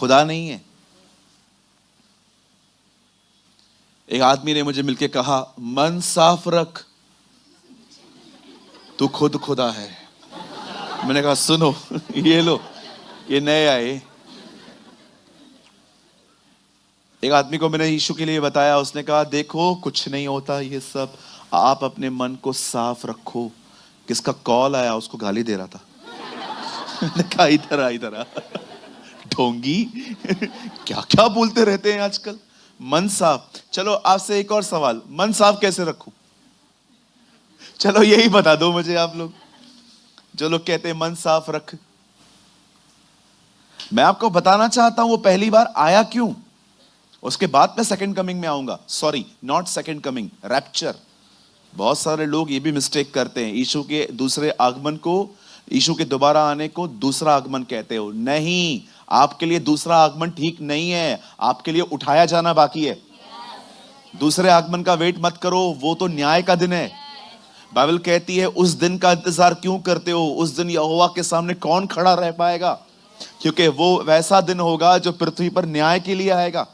खुदा नहीं है। एक आदमी ने मुझे मिलके कहा, मन साफ रख, तू खुद खुदा है। मैंने कहा सुनो, ये लो, ये नए आए। एक आदमी को मैंने यीशु के लिए बताया, उसने कहा देखो कुछ नहीं होता ये सब, आप अपने मन को साफ रखो। किसका कॉल आया, उसको गाली दे रहा था। मैंने कहा इधर आ ढोंगी। क्या क्या बोलते रहते हैं आजकल। मन साफ। चलो आपसे एक और सवाल, मन साफ कैसे रखूं? चलो यही बता दो मुझे आप लोग, जो लोग कहते हैं मन साफ रख। मैं आपको बताना चाहता हूं वो पहली बार आया क्यों, उसके बाद मैं सेकंड कमिंग में आऊंगा। Sorry, not second coming, rapture. बहुत सारे लोग ये भी मिस्टेक करते हैं, यीशु के दूसरे आगमन को, यीशु के दोबारा आने को दूसरा आगमन कहते हो। नहीं, आपके लिए दूसरा आगमन ठीक नहीं है, आपके लिए उठाया जाना बाकी है। दूसरे आगमन का वेट मत करो, वो तो न्याय का दिन है। बाइबल कहती है उस दिन का इंतजार क्यों करते हो? उस दिन यहोवा के सामने कौन खड़ा रह पाएगा? क्योंकि वो वैसा दिन होगा जो पृथ्वी पर न्याय के लिए आएगा।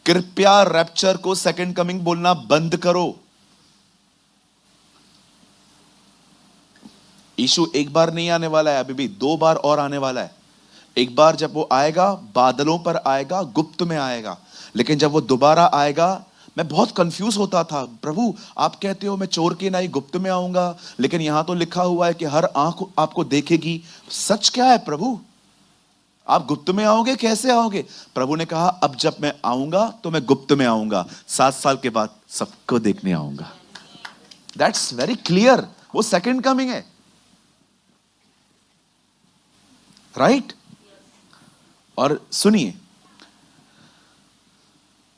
कृपया रैप्चर को सेकंड कमिंग बोलना बंद करो। यीशु एक बार नहीं आने वाला है, अभी भी 2 बार और आने वाला है। एक बार जब वो आएगा बादलों पर आएगा, गुप्त में आएगा। लेकिन जब वो दोबारा आएगा, मैं बहुत कंफ्यूज होता था, प्रभु आप कहते हो मैं चोर के नहीं गुप्त में आऊंगा, लेकिन यहां तो लिखा हुआ है कि हर आंख आपको देखेगी। सच क्या है प्रभु? आप गुप्त में आओगे, कैसे आओगे? प्रभु ने कहा अब जब मैं आऊंगा तो मैं गुप्त में आऊंगा, 7 साल के बाद सबको देखने आऊंगा। दैट्स वेरी क्लियर, वो सेकंड कमिंग है, राइट? और सुनिए,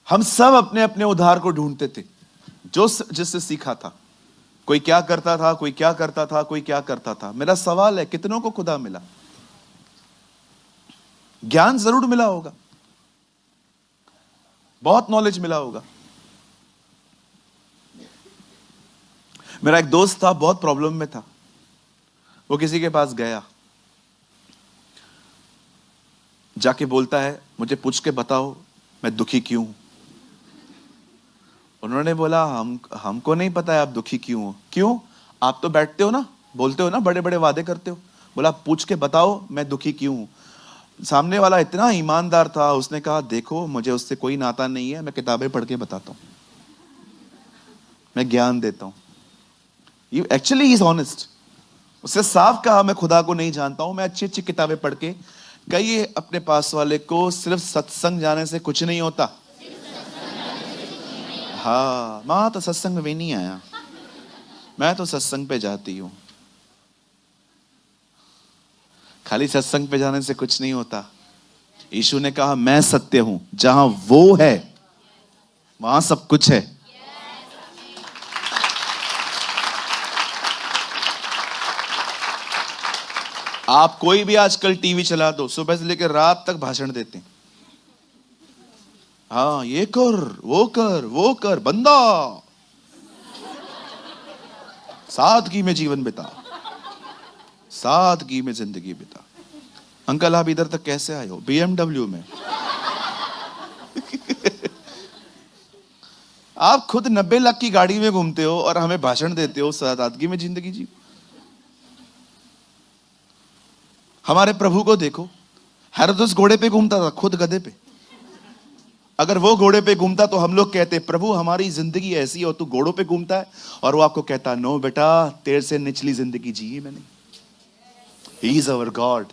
हम सब अपने अपने उद्धार को ढूंढते थे, जो जिससे सीखा था। कोई क्या करता था, कोई क्या करता था, कोई क्या करता था। मेरा सवाल है, कितनों को खुदा मिला? ज्ञान जरूर मिला होगा, बहुत नॉलेज मिला होगा। मेरा एक दोस्त था, बहुत प्रॉब्लम में था। वो किसी के पास गया, जाके बोलता है मुझे पूछ के बताओ मैं दुखी क्यों हूं। उन्होंने बोला हमको नहीं पता है आप दुखी क्यों हो। क्यों? आप तो बैठते हो ना, बोलते हो ना, बड़े बड़े वादे करते हो। बोला पूछ के बताओ मैं दुखी क्यों हूं। सामने वाला इतना ईमानदार था, उसने कहा देखो मुझे उससे कोई नाता नहीं है, मैं किताबें पढ़ के बताता हूं, मैं ज्ञान देता हूं। Actually he is honest. उससे साफ कहा मैं खुदा को नहीं जानता हूं, मैं अच्छी अच्छी किताबें पढ़ के। कहिए अपने पास वाले को सिर्फ सत्संग जाने से कुछ नहीं होता। हाँ, मां तो सत्संग में भी नहीं आया, मैं तो सत्संग पे जाती हूं। खाली सत्संग पे जाने से कुछ नहीं होता। यीशु ने कहा मैं सत्य हूं, जहां वो है वहां सब कुछ है। आप कोई भी आजकल टीवी चला दो, सुबह से लेकर रात तक भाषण देते हैं। हाँ, ये कर वो कर वो कर, बंदा सादगी में जीवन बिता, सादगी में जिंदगी बिता। अंकल आप इधर तक कैसे आए हो? BMW में। आप खुद 90 लाख की गाड़ी में घूमते हो और हमें भाषण देते हो सादगी में जिंदगी जी। हमारे प्रभु को देखो, हेरोदेस घोड़े पे घूमता था, खुद गधे पे। अगर वो घोड़े पे घूमता तो हम लोग कहते प्रभु हमारी जिंदगी ऐसी है और तू घोड़ों पे घूमता है। और वो आपको कहता नो बेटा, तेरे से निचली जिंदगी जी मैंने। ही इज अवर गॉड,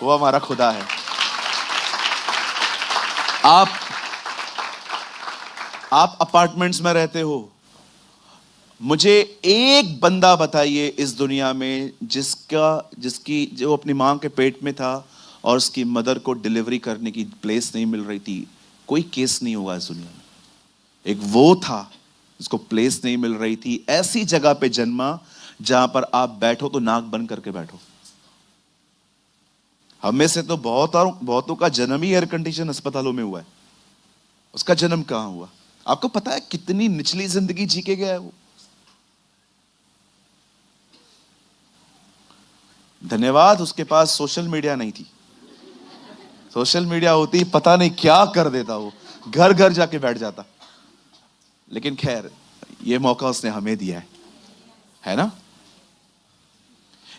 वो हमारा खुदा है। आप अपार्टमेंट्स में रहते हो, मुझे एक बंदा बताइए इस दुनिया में जिसकी जो अपनी मां के पेट में था और उसकी मदर को डिलीवरी करने की प्लेस नहीं मिल रही थी। कोई केस नहीं हुआ इस दुनिया में। एक वो था जिसको प्लेस नहीं मिल रही थी, ऐसी जगह पे जन्मा जहां पर आप बैठो तो नाक बंद करके बैठो। हमें से तो बहुतों का जन्म ही एयर कंडीशन अस्पतालों में हुआ है। उसका जन्म कहां हुआ? आपको पता है कितनी निचली जिंदगी जी के गया है वो? धन्यवाद उसके पास सोशल मीडिया नहीं थी। सोशल मीडिया होती ही पता नहीं क्या कर देता, वो घर घर जाके बैठ जाता। लेकिन खैर, ये मौका उसने हमें दिया है ना।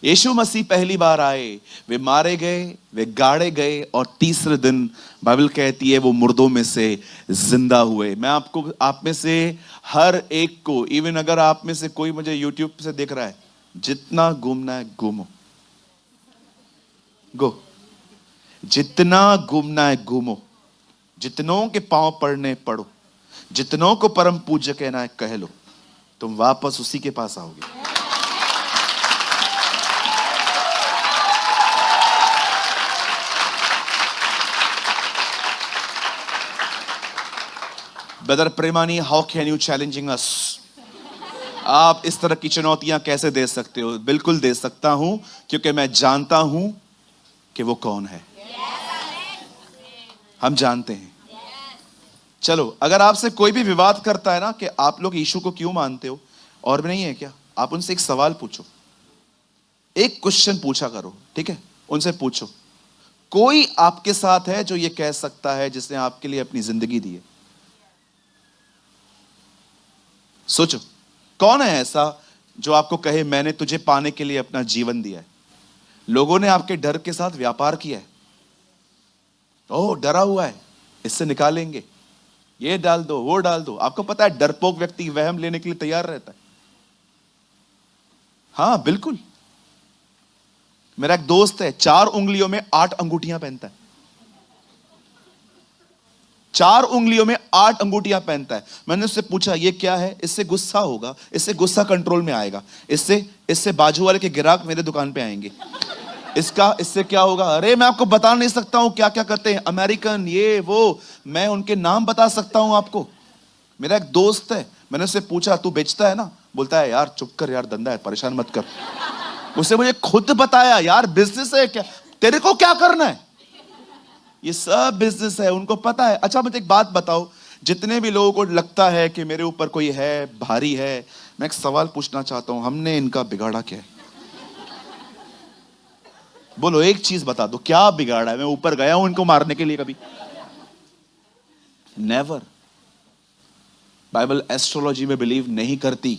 यीशु मसीह पहली बार आए, वे मारे गए, वे गाड़े गए, और तीसरे दिन बाइबल कहती है वो मुर्दों में से जिंदा हुए। मैं आपको, आप में से हर एक को, इवन अगर आप में से कोई मुझे यूट्यूब से देख रहा है, जितना घूमना है घूमो, गो, जितना घूमना है घूमो, जितनों के पांव पड़ने पड़ो, जितनों को परम पूज्य कहना है कह लो, तुम वापस उसी के पास आओगे। Brother Premani, how can you challenging us? आप इस तरह की चुनौतियां कैसे दे सकते हो? बिल्कुल दे सकता हूं, क्योंकि मैं जानता हूं कि वो कौन है। हम जानते हैं। चलो, अगर आपसे कोई भी विवाद करता है ना कि आप लोग यीशु को क्यों मानते हो, और भी नहीं है क्या, आप उनसे एक सवाल पूछो, एक क्वेश्चन पूछा करो, ठीक है? उनसे पूछो, कोई आपके साथ है जो ये कह सकता है, जिसने आपके लिए अपनी जिंदगी दी है? सोचो, कौन है ऐसा जो आपको कहे मैंने तुझे पाने के लिए अपना जीवन दिया है? लोगों ने आपके डर के साथ व्यापार किया है। ओह, डरा हुआ है, इससे निकालेंगे, ये डाल दो, वो डाल दो। आपको पता है डरपोक व्यक्ति वहम लेने के लिए तैयार रहता है। हाँ बिल्कुल, मेरा एक दोस्त है, 4 उंगलियों में 8 अंगूठियां पहनता है। 4 उंगलियों में 8 अंगूठियां पहनता है। मैंने उससे पूछा ये क्या है? इससे गुस्सा होगा, इससे गुस्सा कंट्रोल में आएगा, इससे बाजू वाले के ग्राहक मेरे दुकान पे आएंगे, इससे क्या होगा? अरे मैं आपको बता नहीं सकता हूं क्या क्या करते हैं, अमेरिकन, ये वो, मैं उनके नाम बता सकता हूं आपको। मेरा एक दोस्त है, मैंने उससे पूछा तू बेचता है ना? बोलता है यार चुप कर यार, धंधा है, परेशान मत कर। उसने मुझे खुद बताया यार बिजनेस है क्या, तेरे को क्या करना है, ये सब बिजनेस है, उनको पता है। अच्छा मुझे एक बात बताओ, जितने भी लोगों को लगता है कि मेरे ऊपर कोई है, भारी है, मैं एक सवाल पूछना चाहता हूं, हमने इनका बिगाड़ा क्या है? बोलो, एक चीज बता दो, क्या बिगाड़ा है? मैं ऊपर गया हूं इनको मारने के लिए कभी? नेवर। बाइबल एस्ट्रोलॉजी में बिलीव नहीं करती।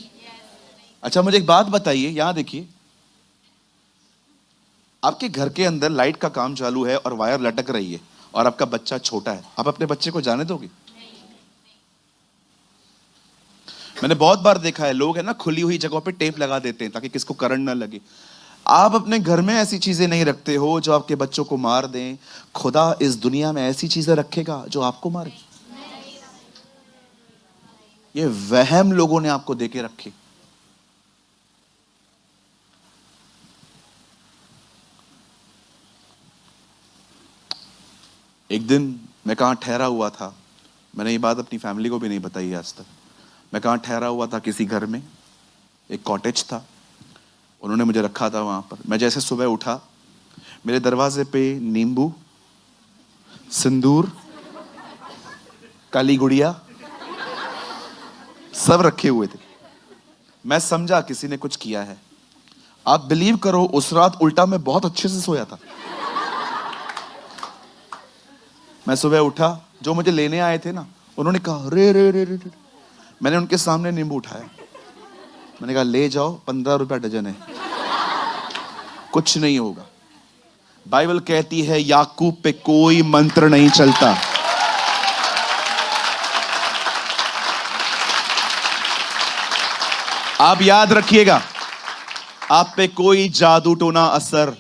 अच्छा मुझे एक बात बताइए, यहां देखिए, आपके घर के अंदर लाइट का काम चालू है और वायर लटक रही है और आपका बच्चा छोटा है, आप अपने बच्चे को जाने दोगे? मैंने बहुत बार देखा है, लोग है ना खुली हुई जगहों पे टेप लगा देते हैं ताकि किसको करंट ना लगे। आप अपने घर में ऐसी चीजें नहीं रखते हो जो आपके बच्चों को मार दें। खुदा इस दुनिया में ऐसी चीजें रखेगा जो आपको मारे? ये वहम लोगों ने आपको देके रखे। एक दिन मैं कहां ठहरा हुआ था, मैंने ये बात अपनी फैमिली को भी नहीं बताई आज तक। मैं कहां ठहरा हुआ था, किसी घर में, एक कॉटेज था, उन्होंने मुझे रखा था वहां पर। मैं जैसे सुबह उठा, मेरे दरवाजे पे नींबू, सिंदूर, काली गुड़िया सब रखे हुए थे। मैं समझा किसी ने कुछ किया है। आप बिलीव करो, उस रात उल्टा मैं बहुत अच्छे से सोया था। मैं सुबह उठा, जो मुझे लेने आए थे ना, उन्होंने कहा रे रे रे रे रे। मैंने उनके सामने नींबू उठाया, मैंने कहा ले जाओ, 15 रुपया डजन है, कुछ नहीं होगा। बाइबल कहती है याकूब पे कोई मंत्र नहीं चलता। आप याद रखिएगा, आप पे कोई जादू टोना असर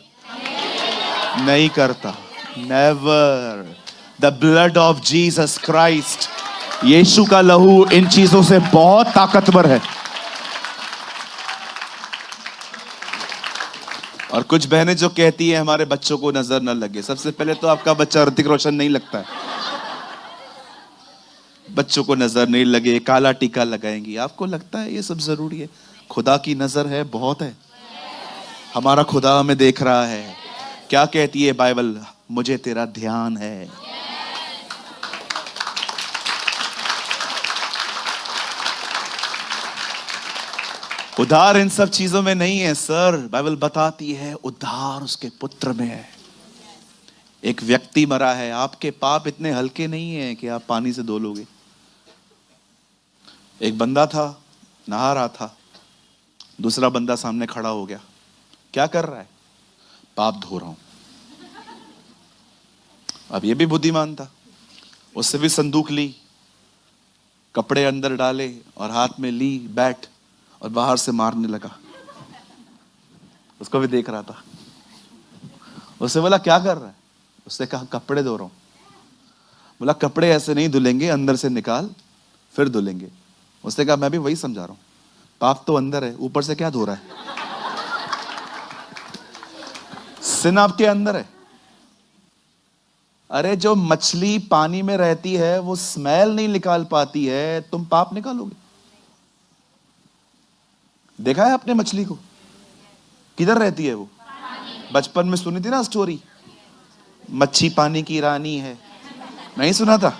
नहीं करता। Never. The blood of Jesus Christ, यीशु का लहू इन चीजों से बहुत ताकतवर है। और कुछ बहनें जो कहती है हमारे बच्चों को नजर न लगे, सबसे पहले तो आपका बच्चा ऋतिक रोशन नहीं लगता है। बच्चों को नजर नहीं लगे, काला टीका लगाएंगी, आपको लगता है ये सब जरूरी है? खुदा की नजर है, बहुत है। हमारा खुदा हमें देख रहा है। क्या कहती है बाइबल? मुझे तेरा ध्यान है। उद्धार इन सब चीजों में नहीं है सर। बाइबल बताती है उद्धार उसके पुत्र में है। एक व्यक्ति मरा है, आपके पाप इतने हल्के नहीं हैं कि आप पानी से धो लोगे। एक बंदा था, नहा रहा था, दूसरा बंदा सामने खड़ा हो गया, क्या कर रहा है? पाप धो रहा हूं। अब ये भी बुद्धिमान था, उससे भी संदूक ली, कपड़े अंदर डाले और हाथ में ली बैट, और बाहर से मारने लगा। उसको भी देख रहा था। उससे बोला क्या कर रहा है? उसने कहा कपड़े धो रहा हूं। बोला कपड़े ऐसे नहीं धुलेंगे, अंदर से निकाल फिर धुलेंगे। उसने कहा मैं भी वही समझा रहा हूं, पाप तो अंदर है, ऊपर से क्या धो रहा है? सिन आपके अंदर है। अरे जो मछली पानी में रहती है वो स्मेल नहीं निकाल पाती है, तुम पाप निकालोगे? देखा है आपने मछली को? किधर रहती है वो? बचपन में सुनी थी ना स्टोरी, मच्छी पानी की रानी है। नहीं सुना था?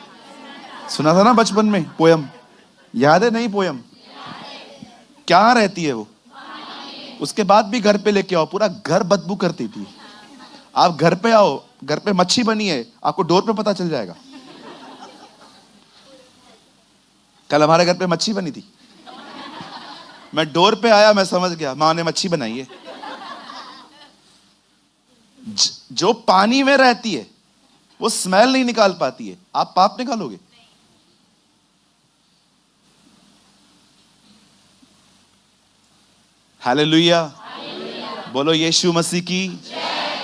सुना था ना बचपन में पोयम, याद है? नहीं पोयम क्या रहती है वो? उसके बाद भी घर पे लेके आओ, पूरा घर बदबू करती थी। आप घर पे आओ, घर पे मच्छी बनी है, आपको डोर पे पता चल जाएगा। कल हमारे घर पे मच्छी बनी थी, मैं डोर पे आया, मैं समझ गया मां ने मच्छी बनाई है। जो पानी में रहती है वो स्मेल नहीं निकाल पाती है, आप पाप निकालोगे? हालेलुया, बोलो यीशु मसीह की।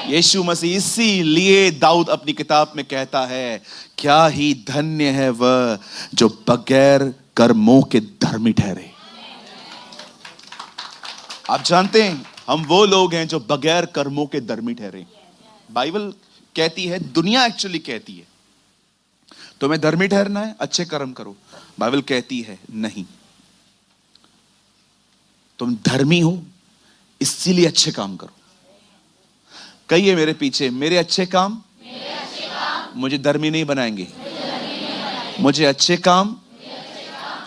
यीशु मसीह, इसीलिए दाऊद अपनी किताब में कहता है, क्या ही धन्य है वह जो बगैर कर्मों के धर्मी ठहरे। आप जानते हैं हम वो लोग हैं जो बगैर कर्मों के धर्मी ठहरे। बाइबल कहती है, दुनिया एक्चुअली कहती है तुम्हें धर्मी ठहरना है, अच्छे कर्म करो। बाइबल कहती है नहीं, तुम धर्मी हो इसीलिए अच्छे काम करो। कहिए मेरे पीछे, मेरे अच्छे काम मुझे धर्मी नहीं बनाएंगे। मुझे अच्छे काम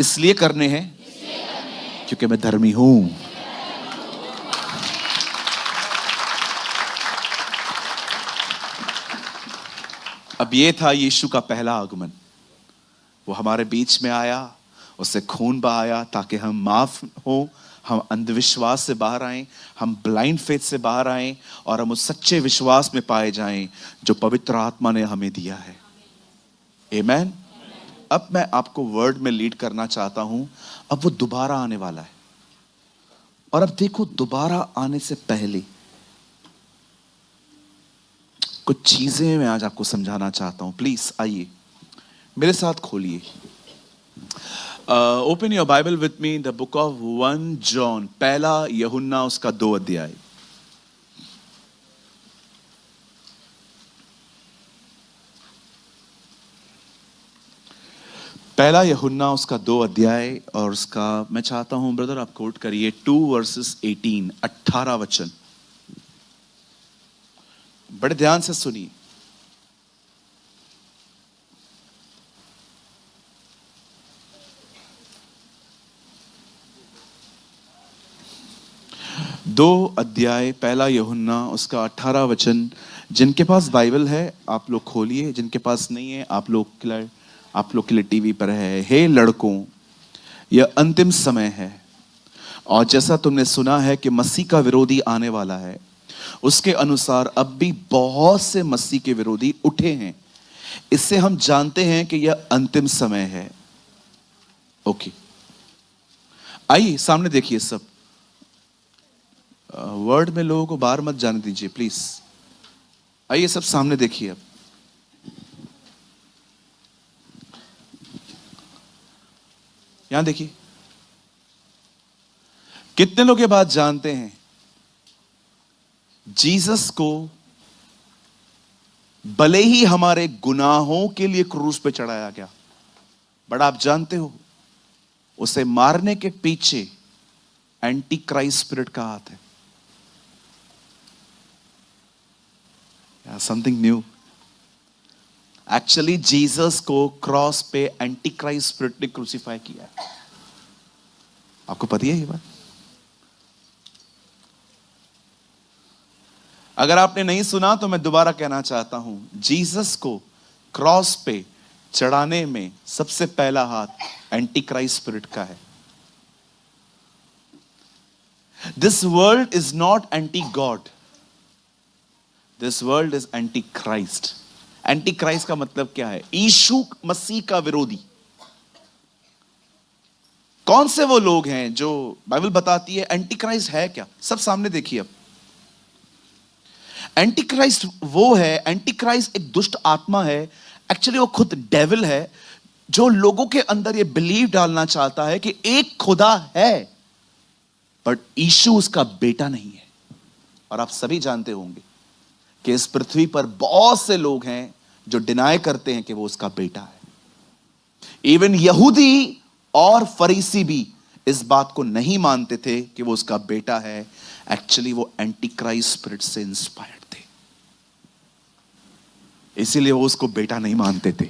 इसलिए करने हैं क्योंकि मैं धर्मी हूं। अब ये था यीशु का पहला आगमन। वो हमारे बीच में आया, उससे खून बहाया ताकि हम माफ हो, हम अंधविश्वास से बाहर आएं, हम ब्लाइंड फेथ से बाहर आएं और हम उस सच्चे विश्वास में पाए जाएं जो पवित्र आत्मा ने हमें दिया है। आमेन। अब मैं आपको वर्ड में लीड करना चाहता हूं। अब वो दोबारा आने वाला है, और अब देखो दोबारा आने से पहले कुछ चीजें मैं आज आपको समझाना चाहता हूं। प्लीज आइए मेरे साथ खोलिए, open your Bible with me, the book of 1 John, पहला यूहन्ना उसका 2 अध्याय। पहला यूहन्ना उसका 2 अध्याय, और उसका मैं चाहता हूं ब्रदर आप कोट करिए 2 वर्सेस 18, 18 वचन। बड़े ध्यान से सुनिए। दो अध्याय पहला यूहन्ना उसका 18 वचन। जिनके पास बाइबल है आप लोग खोलिए, जिनके पास नहीं है आप लोग के लिए टीवी पर है। हे लड़कों, यह अंतिम समय है, और जैसा तुमने सुना है कि मसीह का विरोधी आने वाला है, उसके अनुसार अब भी बहुत से मसीह के विरोधी उठे हैं। इससे हम जानते हैं कि यह अंतिम समय है। ओके, आइए सामने देखिए सब। वर्ड में लोगों को बाहर मत जाने दीजिए प्लीज। आइए सब सामने देखिए। अब यहां देखिए, कितने लोग ये बात जानते हैं जीसस को भले ही हमारे गुनाहों के लिए क्रूस पे चढ़ाया गया, बट आप जानते हो उसे मारने के पीछे एंटी क्राइस्ट स्पिरिट का हाथ है। Something new. एक्चुअली जीसस को क्रॉस पे एंटी क्राइस्ट स्पिरिट ने क्रूसीफाई किया है। आपको पता है ये बात? अगर आपने नहीं सुना तो मैं दोबारा कहना चाहता हूं, जीसस को क्रॉस पे चढ़ाने में सबसे पहला हाथ एंटी क्राइस्ट स्पिरिट का है। This world is not anti God, this world is anti Christ. Anti Christ का मतलब क्या है? यीशु मसीह का विरोधी। कौन से वो लोग हैं जो बाइबल बताती है एंटी क्राइस्ट है क्या? सब सामने देखिए। अब एंटी क्राइस्ट वो है, एंटी क्राइस्ट एक दुष्ट आत्मा है, एक्चुअली वो खुद डेविल है, जो लोगों के अंदर ये बिलीव डालना चाहता है कि एक खुदा है, बट यीशु उसका बेटा नहीं है। और आप सभी जानते होंगे कि इस पृथ्वी पर बहुत से लोग हैं जो डिनाई करते हैं कि वो उसका बेटा है। इवन यहूदी और फरीसी भी इस बात को नहीं मानते थे कि वो उसका बेटा है। एक्चुअली वो एंटी क्राइस्ट स्पिरिट से इंस्पायर्ड थे, इसीलिए वो उसको बेटा नहीं मानते थे।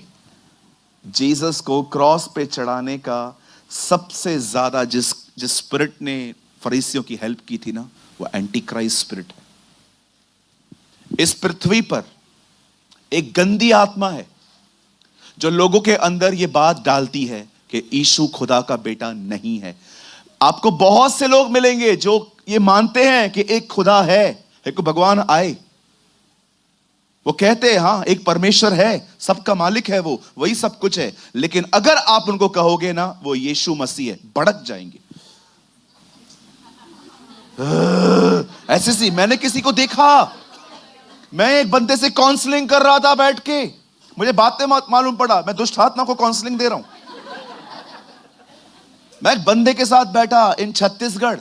जीसस को क्रॉस पे चढ़ाने का सबसे ज्यादा जिस स्पिरिट ने फरीसियों की हेल्प की थी ना, वो एंटी क्राइस्ट स्पिरिट है। इस पृथ्वी पर एक गंदी आत्मा है जो लोगों के अंदर ये बात डालती है कि यीशु खुदा का बेटा नहीं है। आपको बहुत से लोग मिलेंगे जो ये मानते हैं कि एक खुदा है, एक भगवान आए, वो कहते हैं हां एक परमेश्वर है, सबका मालिक है, वो वही सब कुछ है। लेकिन अगर आप उनको कहोगे ना वो यीशु मसीह है, भड़क जाएंगे। ऐसे सी मैंने किसी को देखा, मैं एक बंदे से काउंसलिंग कर रहा था बैठ के, मुझे बातें मालूम पड़ा मैं दुष्ट आत्मा को काउंसलिंग दे रहा हूं। मैं एक बंदे के साथ बैठा इन छत्तीसगढ़,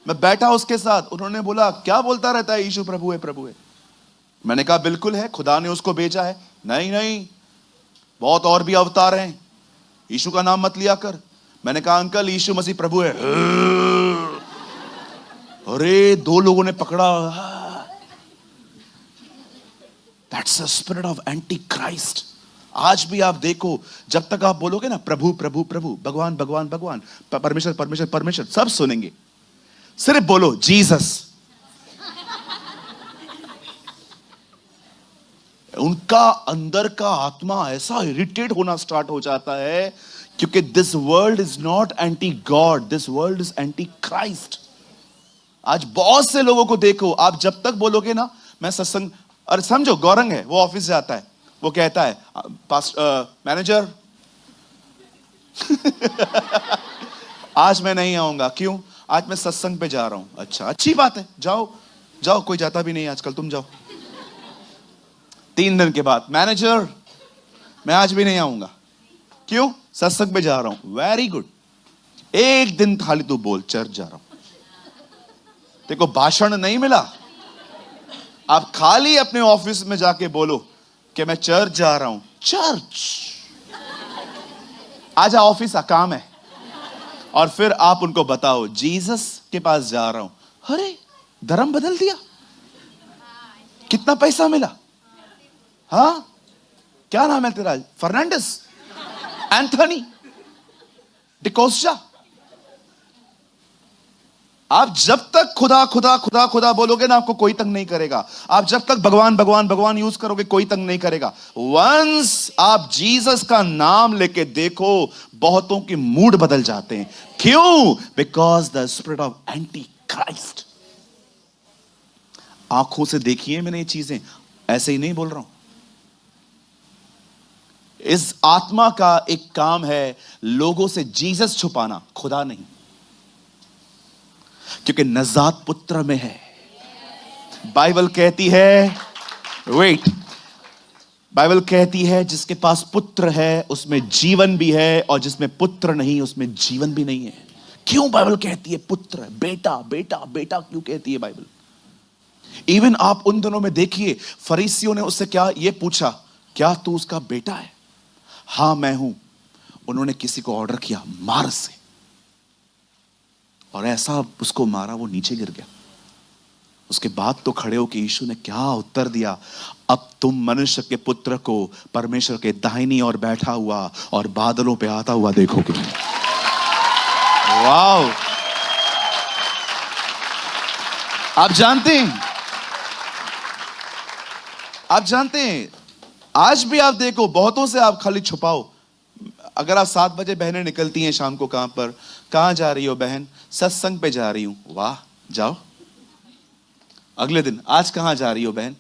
मैं बैठा उसके साथ, उन्होंने बोला क्या बोलता रहता है यीशु प्रभु है प्रभु है। मैंने कहा बिल्कुल है, खुदा ने उसको भेजा है। नहीं नहीं, बहुत और भी अवतार हैं, यीशु का नाम मत लिया कर। मैंने कहा अंकल यीशु मसीह प्रभु है। अरे दो लोगों ने पकड़ा। That's a spirit of anti Christ. आज भी आप देखो, जब तक आप बोलोगे ना प्रभु प्रभु प्रभु, भगवान भगवान भगवान, परमेश्वर परमेश्वर परमेश्वर, सब सुनेंगे। सिर्फ बोलो जीसस, उनका अंदर का आत्मा ऐसा इरिटेट होना स्टार्ट हो जाता है, क्योंकि this world is not anti God, this world is anti Christ. आज बहुत से लोगों को देखो, आप जब तक बोलोगे ना मैं सत्संग, और समझो गौरंग है, वो ऑफिस जाता है, वो कहता है मैनेजर आज मैं नहीं आऊंगा। क्यों? आज मैं सत्संग पे जा रहा हूं। अच्छा अच्छी बात है, जाओ जाओ, कोई जाता भी नहीं आजकल, तुम जाओ। 3 दिन के बाद मैनेजर मैं आज भी नहीं आऊंगा। क्यों? सत्संग पे जा रहा हूं। वेरी गुड, एक दिन खाली तू बोल चर्च जा रहा हूं। देखो भाषण नहीं मिला, आप खाली अपने ऑफिस में जाके बोलो कि मैं चर्च जा रहा हूं। चर्च आजा, ऑफिस का काम है। और फिर आप उनको बताओ जीसस के पास जा रहा हूं। अरे धर्म बदल दिया, कितना पैसा मिला? हाँ क्या नाम है तेरा? फर्नांडिस, एंथनी, डिकोस्टा। आप जब तक खुदा खुदा खुदा खुदा बोलोगे ना, आपको कोई तंग नहीं करेगा। आप जब तक भगवान भगवान भगवान यूज करोगे, कोई तंग नहीं करेगा। वंस आप जीसस का नाम लेके देखो, बहुतों की मूड बदल जाते हैं। क्यों? Because the spirit of anti Christ. आंखों से देखिए मैंने ये चीजें, ऐसे ही नहीं बोल रहा हूं। इस आत्मा का एक काम है लोगों से जीसस छुपाना, खुदा नहीं, क्योंकि नजात पुत्र में है। बाइबल कहती है, वेट, बाइबल कहती है जिसके पास पुत्र है उसमें जीवन भी है, और जिसमें पुत्र नहीं उसमें जीवन भी नहीं है। क्यों बाइबल कहती है पुत्र, बेटा बेटा बेटा क्यों कहती है बाइबल? इवन आप उन दिनों में देखिए, फरीसियों ने उससे क्या ये पूछा, क्या तू उसका बेटा है? हां मैं हूं। उन्होंने किसी को ऑर्डर किया मार से, और ऐसा उसको मारा वो नीचे गिर गया। उसके बाद तो खड़े हो कि यीशु ने क्या उत्तर दिया, अब तुम मनुष्य के पुत्र को परमेश्वर के दाहिनी ओर बैठा हुआ और बादलों पे आता हुआ देखोगे। वाओ! आप जानते हैं आप जानते हैं, आज भी आप देखो, बहुतों से आप खाली छुपाओ। अगर आप 7 बजे बहनें निकलती हैं शाम को, कहां जा रही हो बहन? सत्संग पे जा रही हूं। वाह, जाओ। अगले दिन, आज कहां जा रही हो बहन?